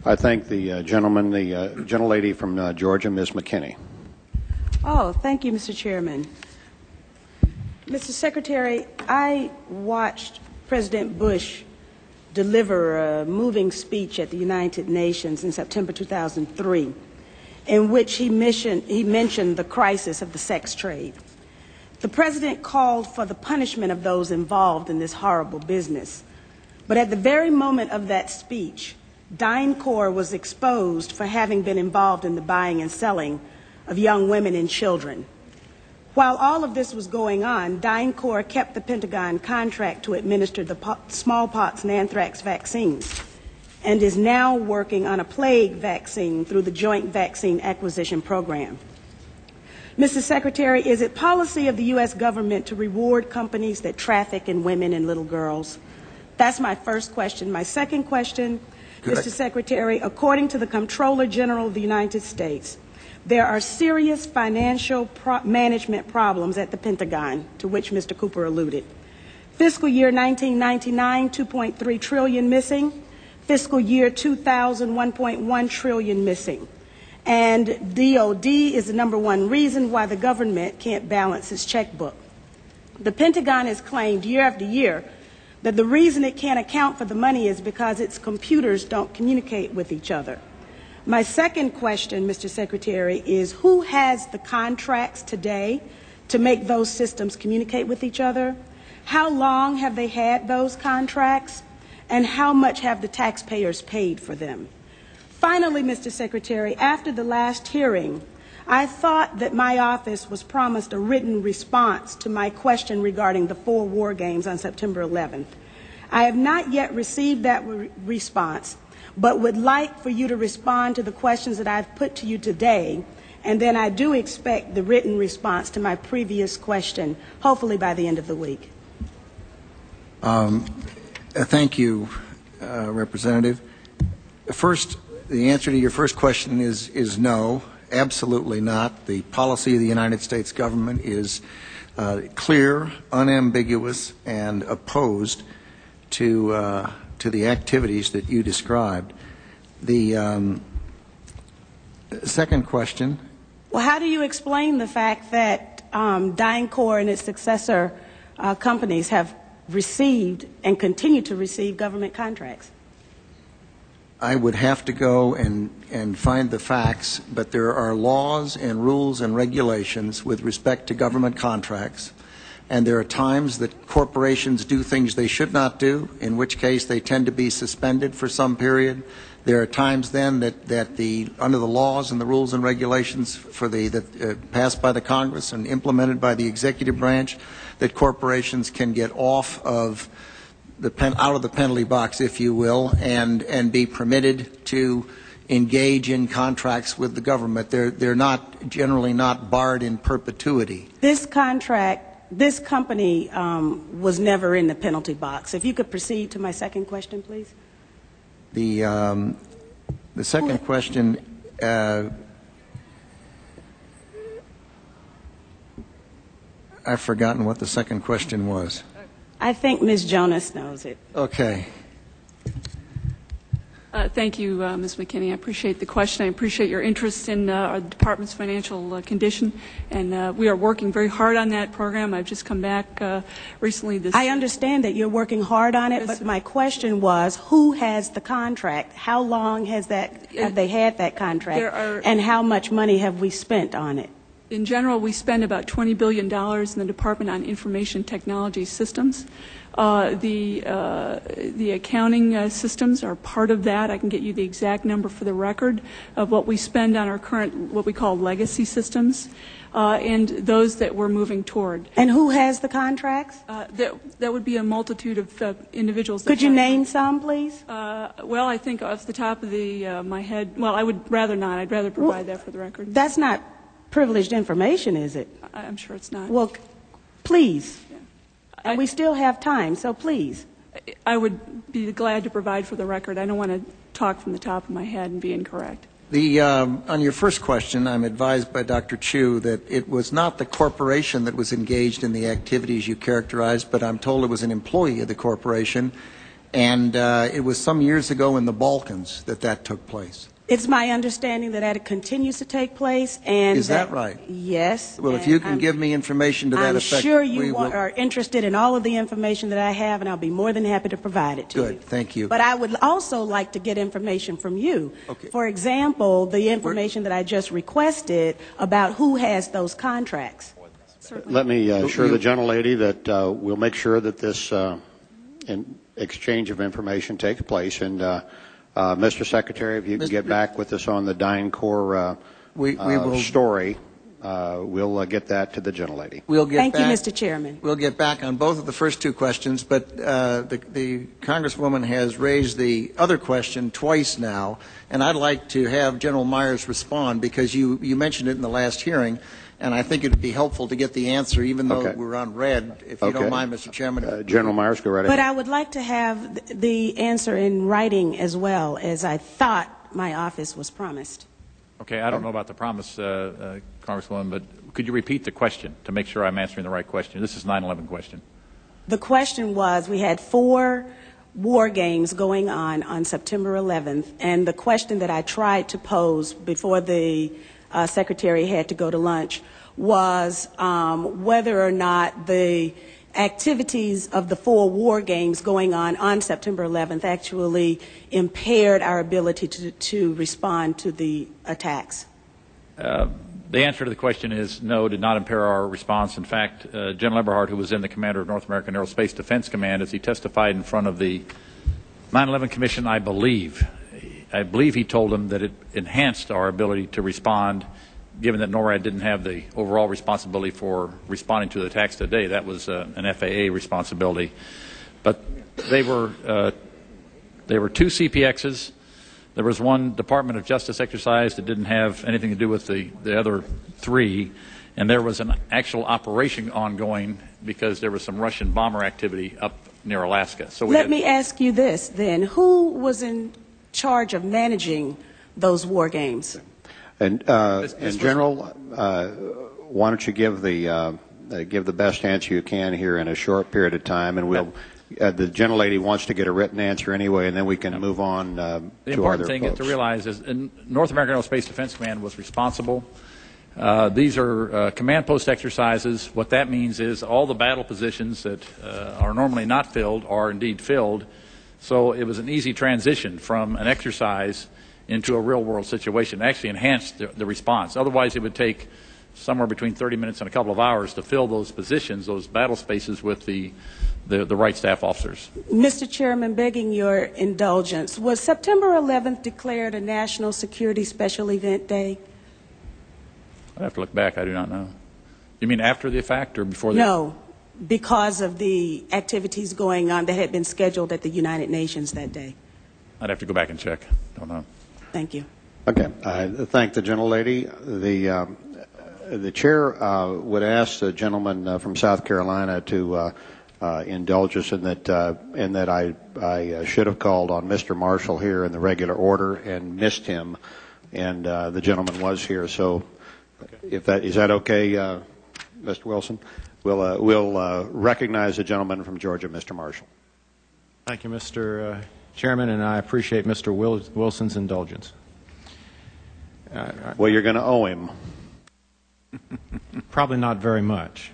I thank the gentleman, the gentlelady from Georgia, Ms. McKinney. Oh, thank you, Mr. Chairman. Mr. Secretary, I watched President Bush deliver a moving speech at the United Nations in September 2003, in which he mentioned the crisis of the sex trade. The President called for the punishment of those involved in this horrible business. But at the very moment of that speech, DynCorp was exposed for having been involved in the buying and selling of young women and children. While all of this was going on, DynCorp kept the Pentagon contract to administer the smallpox and anthrax vaccines and is now working on a plague vaccine through the Joint Vaccine Acquisition Program. Mr. Secretary, is it policy of the U.S. government to reward companies that traffic in women and little girls? That's my first question. My second question, Mr. Secretary, according to the Comptroller General of the United States, there are serious financial management problems at the Pentagon, to which Mr. Cooper alluded. Fiscal year 1999, $2.3 trillion missing. Fiscal year 2000, $1.1 trillion missing. And DOD is the #1 reason why the government can't balance its checkbook. The Pentagon has claimed year after year that the reason it can't account for the money is because its computers don't communicate with each other. My second question, Mr. Secretary, is who has the contracts today to make those systems communicate with each other? How long have they had those contracts? And how much have the taxpayers paid for them? Finally, Mr. Secretary, after the last hearing, I thought that my office was promised a written response to my question regarding the 4 war games on September 11th. I have not yet received that response, but would like for you to respond to the questions that I've put to you today, and then I do expect the written response to my previous question, hopefully by the end of the week. Thank you, Representative. First, the answer to your first question is no, absolutely not. The policy of the United States government is clear, unambiguous, and opposed to the activities that you described. The second question. Well, how do you explain the fact that DynCorp and its successor companies have received and continue to receive government contracts? I would have to go and find the facts, but there are laws and rules and regulations with respect to government contracts, and there are times that corporations do things they should not do, in which case they tend to be suspended for some period. There are times then that under the laws and the rules and regulations passed by the Congress and implemented by the executive branch, that corporations can get off of out of the penalty box, if you will, and be permitted to engage in contracts with the government. They're not generally not barred in perpetuity. This company was never in the penalty box. If you could proceed to my second question, please. The second question. I've forgotten what the second question was. I think Ms. Jonas knows it. Okay. Thank you, Ms. McKinney. I appreciate the question. I appreciate your interest in our department's financial condition, and we are working very hard on that program. I've just come back recently. I understand that you're working hard on it, but my question was, who has the contract? How long have they had that contract, and how much money have we spent on it? In general, we spend about $20 billion in the Department on Information Technology Systems. The accounting systems are part of that. I can get you the exact number for the record of what we spend on our current, what we call legacy systems, and those that we're moving toward. And who has the contracts? That would be a multitude of individuals. Could you name some, please? Well, I think off the top of my head, well, I would rather not. I'd rather provide that for the record. That's not privileged information, is it? I'm sure it's not. Well, please. Yeah. And we still have time, so please. I would be glad to provide for the record. I don't want to talk from the top of my head and be incorrect. On your first question, I'm advised by Dr. Chu that it was not the corporation that was engaged in the activities you characterized, but I'm told it was an employee of the corporation. And it was some years ago in the Balkans that took place. It's my understanding that it continues to take place, and Is that right? Yes. Well, if you can give me information to that I'm effect, sure we you will. are interested in all of the information that I have, and I'll be more than happy to provide it to you. Good, thank you. But I would also like to get information from you. Okay. For example, the information that I just requested about who has those contracts. Certainly. Let me assure the gentlelady that we'll make sure that this exchange of information takes place. And Mr. Secretary, if you can get back with us on the DynCorp We will. story, we'll get that to the gentlelady. We'll get Thank back, you, Mr. Chairman. We'll get back on both of the first two questions, but the Congresswoman has raised the other question twice now, and I'd like to have General Myers respond because you mentioned it in the last hearing, and I think it would be helpful to get the answer, even though Okay. we're on red, if you don't mind, Mr. Chairman. General Myers, go right But ahead. I would like to have the answer in writing as well, as I thought my office was promised. Okay, I don't know about the promise, Congresswoman, but could you repeat the question to make sure I'm answering the right question? This is 9/11 question. The question was, we had 4 war games going on September 11th, and the question that I tried to pose before the Secretary had to go to lunch was whether or not the activities of the 4 war games going on September 11th actually impaired our ability to respond to the attacks. The answer to the question is no, did not impair our response. In fact, General Eberhart, who was then the commander of North American Aerospace Defense Command, as he testified in front of the 9/11 Commission, I believe he told them that it enhanced our ability to respond, given that NORAD didn't have the overall responsibility for responding to the attacks today. That was an FAA responsibility. But they were 2 CPXs. There was 1 Department of Justice exercise that didn't have anything to do with the other 3. And there was an actual operation ongoing because there was some Russian bomber activity up near Alaska. So Let me ask you this then. Who was in charge of managing those war games? And General, why don't you give the best answer you can here in a short period of time, and we'll. The gentlelady wants to get a written answer anyway, and then we can move on to other folks. The important thing is to realize is North American Aerospace Defense Command was responsible. These are command post exercises. What that means is all the battle positions that are normally not filled are indeed filled. So it was an easy transition from an exercise into a real-world situation. It actually enhanced the response. Otherwise, it would take somewhere between 30 minutes and a couple of hours to fill those positions, those battle spaces, with the right staff officers. Mr. Chairman, begging your indulgence, was September 11th declared a National Security Special Event Day? I'd have to look back. I do not know. You mean after the fact or before the No, because of the activities going on that had been scheduled at the United Nations that day. I'd have to go back and check. Don't know. Thank you. Okay. I thank the gentlelady. The chair would ask the gentleman from South Carolina to indulge us in that I should have called on Mr. Marshall here in the regular order and missed him, and the gentleman was here. So, if that is that okay, Mr. Wilson? We'll recognize the gentleman from Georgia, Mr. Marshall. Thank you, Mr. Chairman, and I appreciate Mr. Wilson's indulgence. Well, you're going to owe him. Probably not very much.